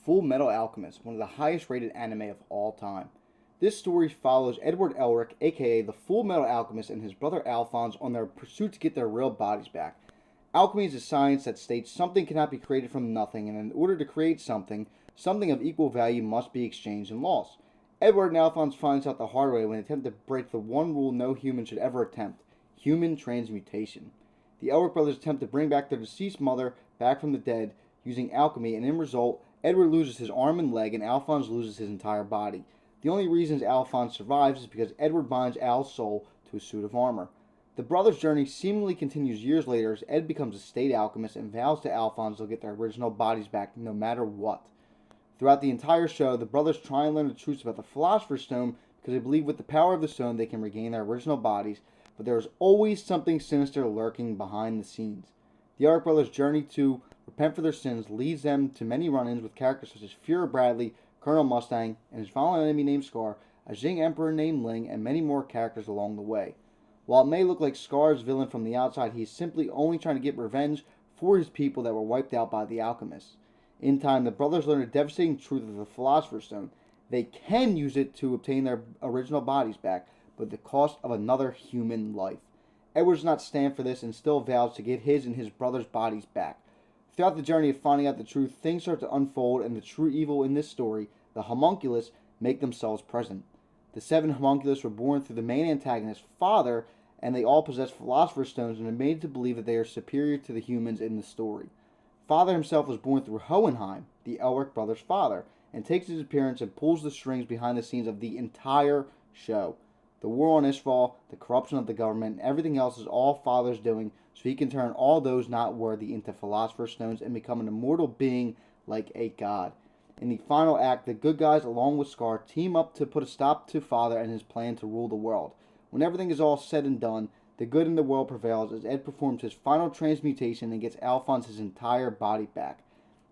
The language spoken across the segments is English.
Full Metal Alchemist, one of the highest rated anime of all time. This story follows Edward Elric, aka the Full Metal Alchemist, and his brother Alphonse on their pursuit to get their real bodies back. Alchemy is a science that states something cannot be created from nothing, and in order to create something, something of equal value must be exchanged and lost. Edward and Alphonse finds out the hard way when they attempt to break the one rule no human should ever attempt: human transmutation. The Elric brothers attempt to bring back their deceased mother back from the dead using alchemy, and in result, Edward loses his arm and leg, and Alphonse loses his entire body. The only reason Alphonse survives is because Edward binds Al's soul to a suit of armor. The brothers' journey seemingly continues years later as Ed becomes a state alchemist and vows to Alphonse they'll get their original bodies back no matter what. Throughout the entire show, the brothers try and learn the truth about the Philosopher's Stone because they believe with the power of the stone they can regain their original bodies, but there is always something sinister lurking behind the scenes. The Elric brothers' journey to repent for their sins leads them to many run-ins with characters such as Fuhrer Bradley, Colonel Mustang, and his violent enemy named Scar, a Jing Emperor named Ling, and many more characters along the way. While it may look like Scar's villain from the outside, he is simply only trying to get revenge for his people that were wiped out by the alchemists. In time, the brothers learn the devastating truth of the Philosopher's Stone. They can use it to obtain their original bodies back, but at the cost of another human life. Edward does not stand for this and still vows to get his and his brother's bodies back. Throughout the journey of finding out the truth, things start to unfold, and the true evil in this story, the homunculus, make themselves present. The 7 homunculus were born through the main antagonist's father, and they all possess Philosopher's Stones and are made to believe that they are superior to the humans in the story. Father himself was born through Hohenheim, the Elric brothers' father, and takes his appearance and pulls the strings behind the scenes of the entire show. The war on Ishval, the corruption of the government, and everything else is all Father's doing, so he can turn all those not worthy into Philosopher's Stones and become an immortal being like a god. In the final act, the good guys, along with Scar, team up to put a stop to Father and his plan to rule the world. When everything is all said and done, the good in the world prevails as Ed performs his final transmutation and gets Alphonse his entire body back.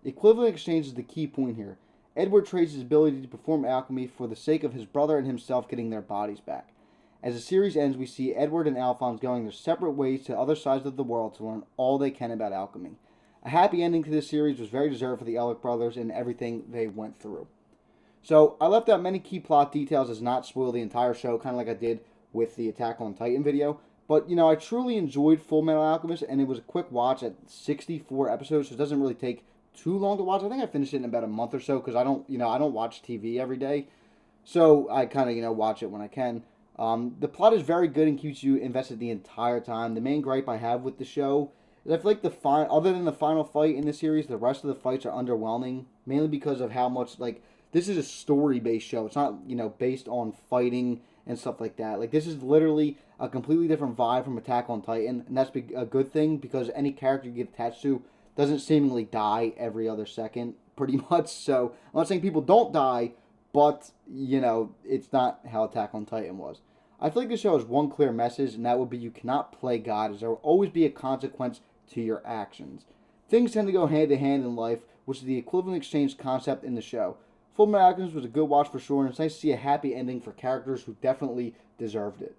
Equivalent exchange is the key point here. Edward trades his ability to perform alchemy for the sake of his brother and himself getting their bodies back. As the series ends, we see Edward and Alphonse going their separate ways to other sides of the world to learn all they can about alchemy. A happy ending to this series was very deserved for the Elric brothers and everything they went through. So, I left out many key plot details as not spoil the entire show, kind of like I did with the Attack on Titan video. But, I truly enjoyed Full Metal Alchemist, and it was a quick watch at 64 episodes, so it doesn't really take too long to watch. I think I finished it in about a month or so, because I don't watch TV every day. So, I kind of, watch it when I can. The plot is very good and keeps you invested the entire time. The main gripe I have with the show is I feel like other than the final fight in the series, the rest of the fights are underwhelming, mainly because of how much, this is a story-based show. It's not, based on fighting and stuff like that. This is literally a completely different vibe from Attack on Titan, and that's a good thing because any character you get attached to doesn't seemingly die every other second, pretty much. So, I'm not saying people don't die, but, it's not how Attack on Titan was. I feel like this show has one clear message, and that would be you cannot play God, as there will always be a consequence to your actions. Things tend to go hand in hand in life, which is the equivalent exchange concept in the show. Full Metal Alchemist was a good watch for sure, and it's nice to see a happy ending for characters who definitely deserved it.